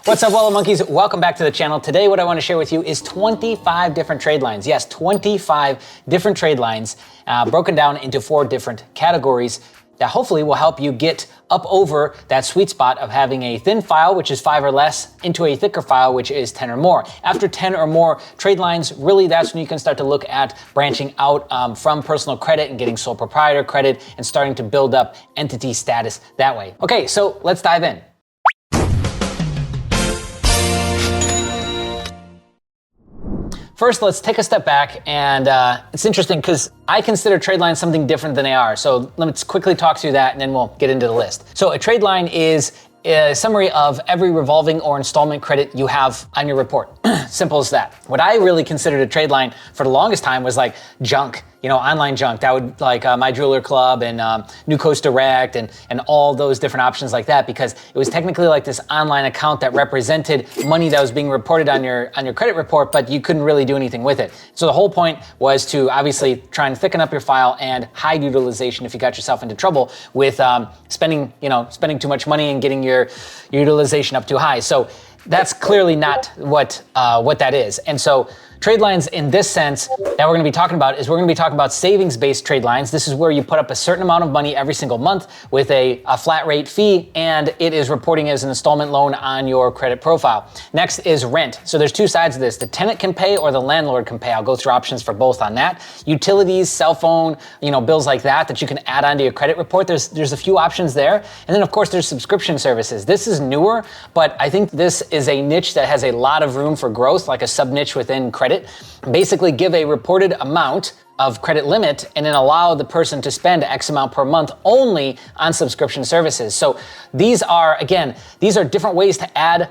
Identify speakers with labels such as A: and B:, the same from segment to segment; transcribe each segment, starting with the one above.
A: What's up, Wallet Monkeys? Welcome back to the channel. Today, what I want to share with you is 25 different trade lines. Yes, 25 different trade lines broken down into 4 different categories that hopefully will help you get up over that sweet spot of having a thin file, which is 5 or less, into a thicker file, which is 10 or more. After 10 or more trade lines, really that's when you can start to look at branching out from personal credit and getting sole proprietor credit and starting to build up entity status that way. Okay, so let's dive in. First, let's take a step back, and it's interesting because I consider trade lines something different than they are. So let's quickly talk through that and then we'll get into the list. So a trade line is a summary of every revolving or installment credit you have on your report. Simple as that. What I really considered a trade line for the longest time was like junk, online junk. That would like My Jeweler Club and New Coast Direct and all those different options like that, because it was technically like this online account that represented money that was being reported on your credit report, but you couldn't really do anything with it. So the whole point was to obviously try and thicken up your file and hide utilization if you got yourself into trouble with spending too much money and getting your utilization up too high. So that's clearly not what that is. And so trade lines in this sense that we're gonna be talking about is we're gonna be talking about savings-based trade lines. This is where you put up a certain amount of money every single month with a flat rate fee, and it is reporting as an installment loan on your credit profile. Next is rent. So there's 2 sides of this. The tenant can pay or the landlord can pay. I'll go through options for both on that. Utilities, cell phone, bills like that you can add onto your credit report. There's a few options there. And then of course there's subscription services. This is newer, but I think this is a niche that has a lot of room for growth, like a sub-niche within credit. Basically give a reported amount of credit limit and then allow the person to spend X amount per month only on subscription services. So these are different ways to add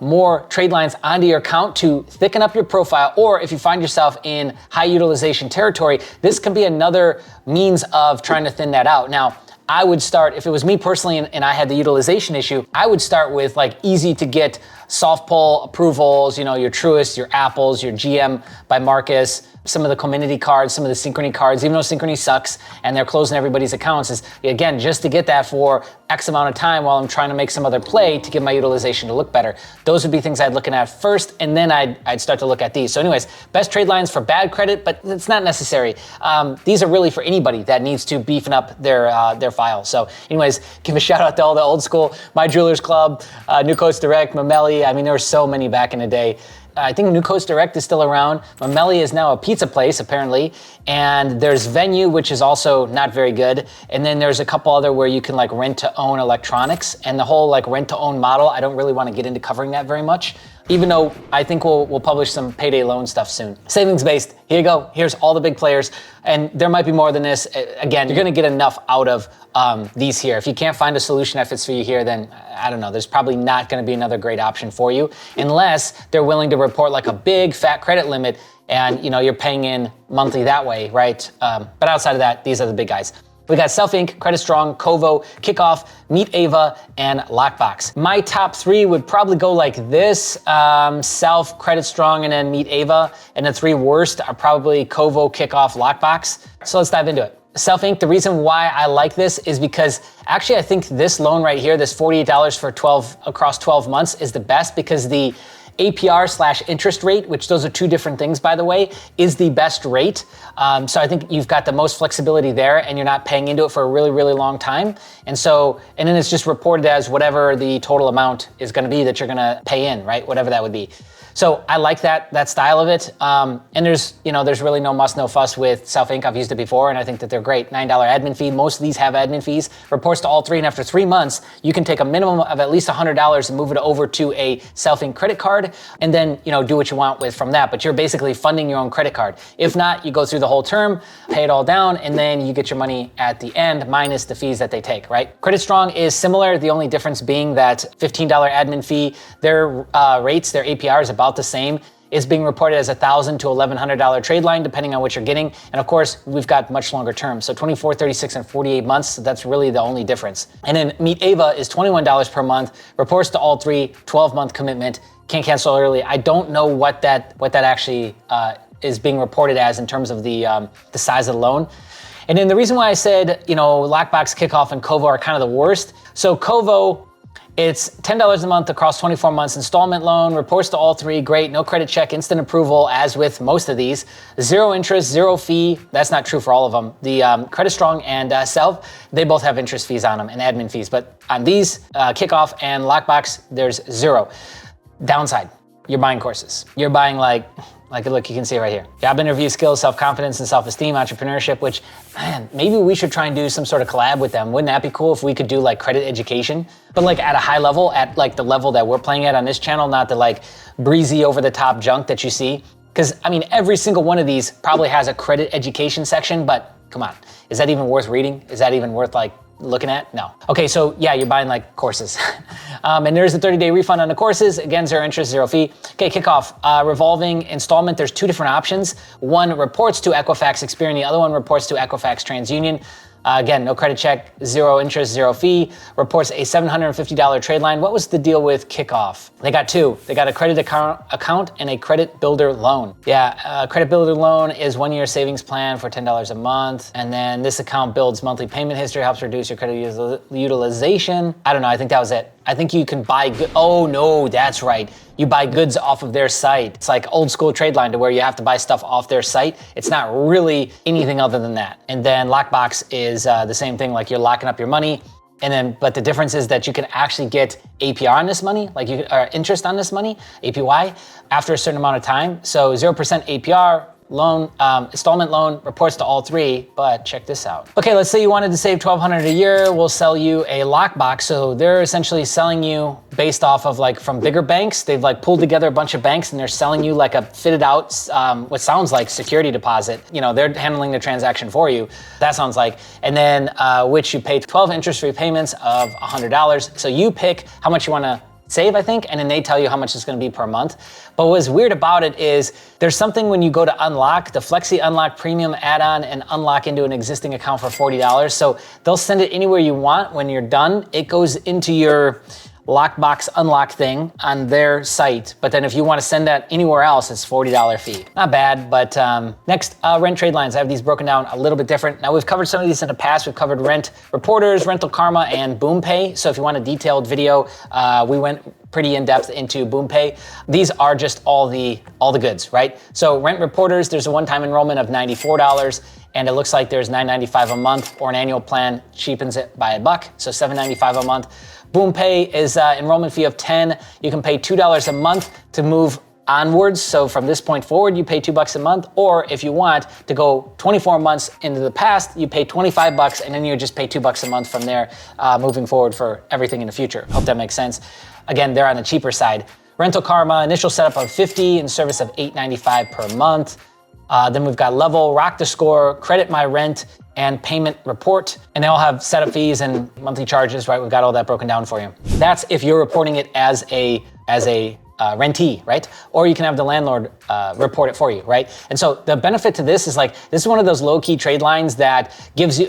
A: more trade lines onto your account to thicken up your profile, or if you find yourself in high utilization territory, this can be another means of trying to thin that out. Now, I would start, if it was me personally and I had the utilization issue, I would start with like easy to get soft pull approvals, your Truist, your Apples, your GM by Marcus, some of the Comenity cards, some of the Synchrony cards, even though Synchrony sucks and they're closing everybody's accounts, is again, just to get that for X amount of time while I'm trying to make some other play to get my utilization to look better. Those would be things I'd looking at first, and then I'd start to look at these. So anyways, best trade lines for bad credit, but it's not necessary. These are really for anybody that needs to beefing up their file. So anyways, give a shout out to all the old school My Jewelers Club, New Coast Direct, Mamelli. I mean, there were so many back in the day. I think New Coast Direct is still around. Mamelli is now a pizza place, apparently. And there's Venue, which is also not very good. And then there's a couple other where you can like rent to own electronics. And the whole like rent to own model, I don't really want to get into covering that very much, even though I think we'll publish some payday loan stuff soon. Savings based, here you go. Here's all the big players. And there might be more than this. Again, you're gonna get enough out of these here. If you can't find a solution that fits for you here, then I don't know, there's probably not gonna be another great option for you unless they're willing to report like a big fat credit limit and you're paying in monthly that way, right? But outside of that, these are the big guys. We got Self Inc, Credit Strong, Kovo, Kickoff, Meet Ava, and Lockbox. My top 3 would probably go like this: Self, Credit Strong, and then Meet Ava. And the 3 worst are probably Kovo, Kickoff, Lockbox. So let's dive into it. Self Inc, the reason why I like this is because actually I think this loan right here, this $48 for across 12 months, is the best, because the APR/interest rate, which those are 2 different things, by the way, is the best rate. So I think you've got the most flexibility there, and you're not paying into it for a really, really long time. And then it's just reported as whatever the total amount is gonna be that you're gonna pay in, right? Whatever that would be. So I like that style of it. And there's really no muss, no fuss with Self Inc. I've used it before, and I think that they're great. $9 admin fee. Most of these have admin fees. Reports to all 3, and after 3 months, you can take a minimum of at least $100 and move it over to a Self Inc. credit card, and then do what you want with from that. But you're basically funding your own credit card. If not, you go through the whole term, pay it all down, and then you get your money at the end minus the fees that they take, right? Credit Strong is similar. The only difference being that $15 admin fee. Their rates, their APR is about the same. Is being reported as $1,000 to $1,100 trade line, depending on what you're getting. And of course, we've got much longer terms. So 24, 36, and 48 months, that's really the only difference. And then Meet Ava is $21 per month, reports to all 3, 12-month commitment, can't cancel early. I don't know what that actually is being reported as in terms of the size of the loan. And then the reason why I said, Lockbox, Kickoff, and Kovo are kind of the worst. So Kovo It's $10 a month across 24 months, installment loan, reports to all three, great, no credit check, instant approval, as with most of these. Zero interest, zero fee. That's not true for all of them. The Credit Strong and Self, they both have interest fees on them and admin fees, but on these, Kickoff and Lockbox, there's zero. Downside, you're buying courses. You're buying like look, you can see it right here. Job interview skills, self-confidence, and self-esteem, entrepreneurship, which, man, maybe we should try and do some sort of collab with them. Wouldn't that be cool if we could do like credit education, but like at a high level, at like the level that we're playing at on this channel, not the like breezy over the top junk that you see. Because I mean, every single one of these probably has a credit education section, but come on, is that even worth reading? Is that even worth like looking at? No. Okay, so yeah, you're buying like courses. And there's a 30-day refund on the courses. Again, zero interest, zero fee. Okay, Kickoff, revolving installment. There's two different options. One reports to Equifax Experian, the other one reports to Equifax TransUnion. Again, no credit check, zero interest, zero fee. Reports a $750 trade line. What was the deal with Kickoff? They got two. They got a credit account and a credit builder loan. Yeah, credit builder loan is 1 year savings plan for $10 a month. And then this account builds monthly payment history, helps reduce your credit utilization. I don't know, I think that was it. I think you can buy good. Oh no, that's right. You buy goods off of their site. It's like old school Tradeline to where you have to buy stuff off their site. It's not really anything other than that. And then Lockbox is the same thing, like you're locking up your money. And then, but the difference is that you can actually get APR on this money, like interest on this money, APY, after a certain amount of time. So 0% APR, loan, installment loan, reports to all three, but check this out. Okay, let's say you wanted to save $1,200 a year, we'll sell you a lockbox. So they're essentially selling you based off of like from bigger banks. They've like pulled together a bunch of banks and they're selling you like a fitted out, what sounds like security deposit. You know, they're handling the transaction for you. That sounds like, and then which you pay 12 interest-free payments of $100. So you pick how much you wanna save, I think, and then they tell you how much it's gonna be per month. But what's weird about it is there's something when you go to unlock, the Flexi Unlock Premium add-on and unlock into an existing account for $40. So they'll send it anywhere you want. When you're done, it goes into your Lockbox unlock thing on their site. But then if you want to send that anywhere else, it's $40 fee. Not bad, but next, rent trade lines. I have these broken down a little bit different. Now we've covered some of these in the past. We've covered rent reporters, rental karma, and boom pay. So if you want a detailed video, we went pretty in depth into boom pay. These are just all the goods, right? So rent reporters, there's a one-time enrollment of $94. And it looks like there's $9.95 a month, or an annual plan cheapens it by $1, so $7.95 a month. Boom Pay is enrollment fee of $10. You can pay $2 a month to move onwards. So from this point forward, you pay $2 a month. Or if you want to go 24 months into the past, you pay $25 and then you just pay $2 a month from there, moving forward for everything in the future. Hope that makes sense. Again, they're on the cheaper side. Rental Karma, initial setup of $50 and service of $8.95 per month. Then we've got Level, Rock the Score, Credit My Rent, and Payment Report. And they all have setup fees and monthly charges, right? We've got all that broken down for you. That's if you're reporting it as a rentee, right? Or you can have the landlord report it for you, right? And so the benefit to this is like, this is one of those low-key trade lines that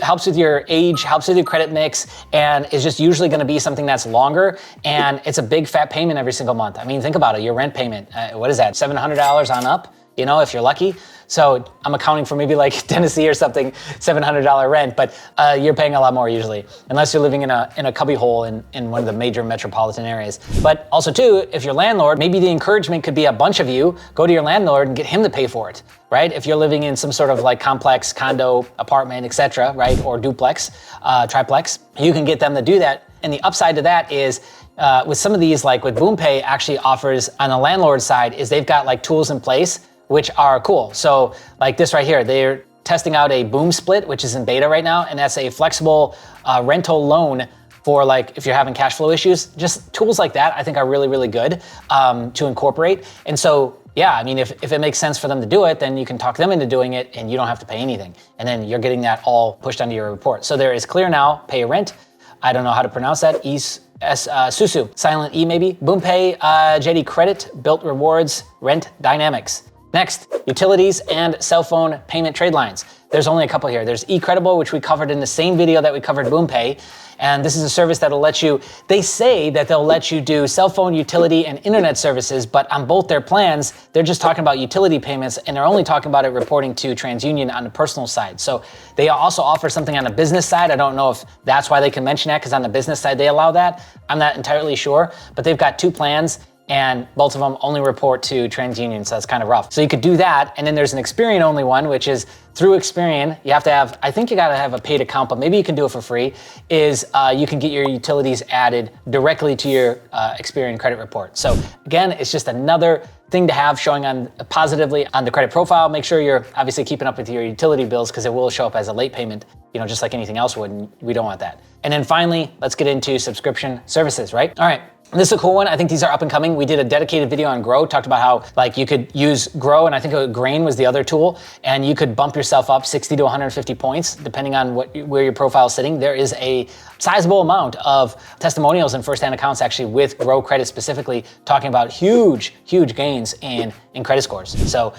A: helps with your age, helps with your credit mix, and is just usually gonna be something that's longer, and it's a big fat payment every single month. I mean, think about it, your rent payment, what is that, $700 on up? You know, if you're lucky. So I'm accounting for maybe like Tennessee or something, $700 rent, but you're paying a lot more usually, unless you're living in a cubby hole in one of the major metropolitan areas. But also too, if you're landlord, maybe the encouragement could be a bunch of you go to your landlord and get him to pay for it, right? If you're living in some sort of like complex condo, apartment, etc., right? Or duplex, triplex, you can get them to do that. And the upside to that is, with some of these, like with BoomPay actually offers on the landlord side, is they've got like tools in place which are cool. So like this right here, they're testing out a Boom Split, which is in beta right now. And that's a flexible rental loan for like, if you're having cash flow issues, just tools like that, I think are really, really good to incorporate. And so, yeah, I mean, if it makes sense for them to do it, then you can talk them into doing it and you don't have to pay anything. And then you're getting that all pushed onto your report. So there is Clear Now, Pay Rent. I don't know how to pronounce that. Susu, Silent E maybe. BoomPay, JD Credit, Built Rewards, Rent Dynamics. Next, utilities and cell phone payment trade lines. There's only a couple here. There's eCredible, which we covered in the same video that we covered BoomPay. And this is a service that'll let you, they say that they'll let you do cell phone, utility, and internet services, but on both their plans, they're just talking about utility payments, and they're only talking about it reporting to TransUnion on the personal side. So they also offer something on the business side. I don't know if that's why they can mention that, because on the business side, they allow that. I'm not entirely sure, but they've got 2 plans, and both of them only report to TransUnion, so that's kind of rough. So you could do that, and then there's an Experian only one, which is through Experian. You have to have, I think you gotta have a paid account, but maybe you can do it for free, is you can get your utilities added directly to your Experian credit report. So again, it's just another thing to have showing on positively on the credit profile. Make sure you're obviously keeping up with your utility bills, because it will show up as a late payment, just like anything else would, and we don't want that. And then finally, let's get into subscription services, right? All right. This is a cool one. I think these are up and coming. We did a dedicated video on Grow, talked about how you could use Grow, and I think Grain was the other tool, and you could bump yourself up 60 to 150 points depending on where your profile is sitting. There is a sizable amount of testimonials and first-hand accounts actually with Grow Credit specifically talking about huge gains in credit scores. So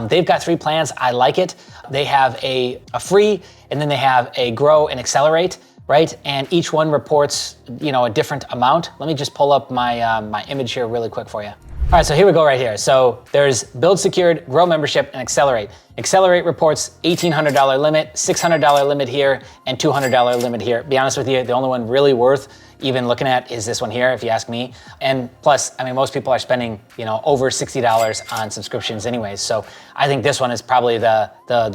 A: they've got 3 plans. I like it. They have a free, and then they have a Grow and Accelerate, right? And each one reports, a different amount. Let me just pull up my my image here really quick for you. All right, so here we go right here. So there's Build Secured, Grow Membership, and Accelerate. Accelerate reports $1,800 limit, $600 limit here, and $200 limit here. Be honest with you, the only one really worth even looking at is this one here, if you ask me. And plus, most people are spending, over $60 on subscriptions anyways. So I think this one is probably the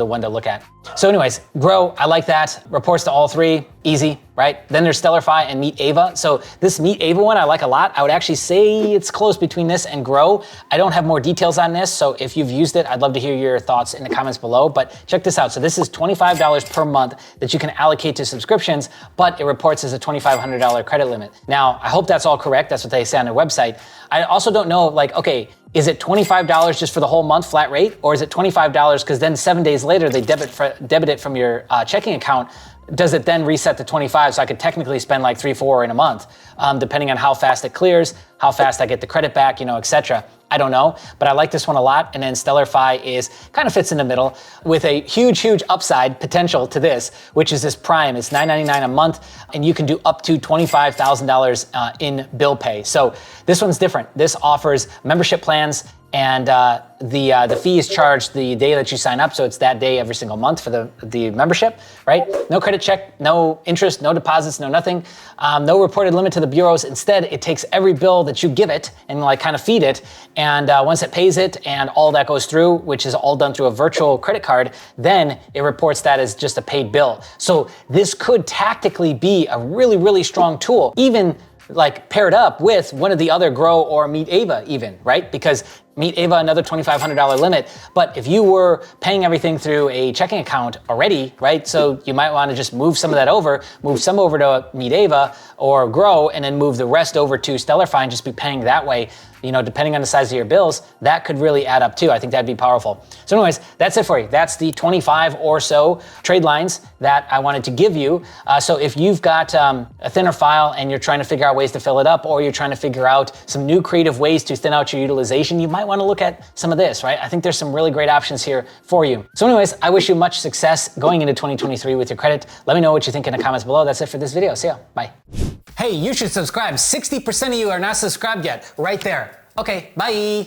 A: one to look at. So anyways, Grow, I like that. Reports to all 3, easy, right? Then there's Stellarify and Meet Ava. So this Meet Ava one I like a lot. I would actually say it's close between this and Grow. I don't have more details on this, so if you've used it, I'd love to hear your thoughts in the comments below. But check this out. So this is $25 per month that you can allocate to subscriptions, but it reports as a $2,500 credit limit. Now, I hope that's all correct. That's what they say on their website. I also don't know, okay, is it $25 just for the whole month flat rate? Or is it $25 because then 7 days later they debit it from your checking account? Does it then reset to 25? So I could technically spend like 3, 4 in a month, depending on how fast it clears, how fast I get the credit back, etc. I don't know, but I like this one a lot. And then Stellarify kind of fits in the middle with a huge upside potential to this, which is this Prime. It's $9.99 a month, and you can do up to $25,000 in bill pay. So this one's different. This offers membership plans, and the fee is charged the day that you sign up. So it's that day every single month for the membership, right? No credit check, no interest, no deposits, no nothing. No reported limit to the bureaus. Instead, it takes every bill that you give it and kind of feed it. And once it pays it and all that goes through, which is all done through a virtual credit card, then it reports that as just a paid bill. So this could tactically be a really strong tool, even paired up with one of the other Grow or Meet Ava even, right? Because Meet Ava, another $2,500 limit. But if you were paying everything through a checking account already, right? So you might want to just move some of that over, move some over to Meet Ava or Grow, and then move the rest over to Stellarify and just be paying that way. Depending on the size of your bills, that could really add up too. I think that'd be powerful. So anyways, that's it for you. That's the 25 or so trade lines that I wanted to give you. So if you've got a thinner file and you're trying to figure out ways to fill it up, or you're trying to figure out some new creative ways to thin out your utilization, you might want to look at some of this, right? I think there's some really great options here for you. So anyways, I wish you much success going into 2023 with your credit. Let me know what you think in the comments below. That's it for this video. See ya. Bye. Hey, you should subscribe. 60% of you are not subscribed yet. Right there. Okay, bye.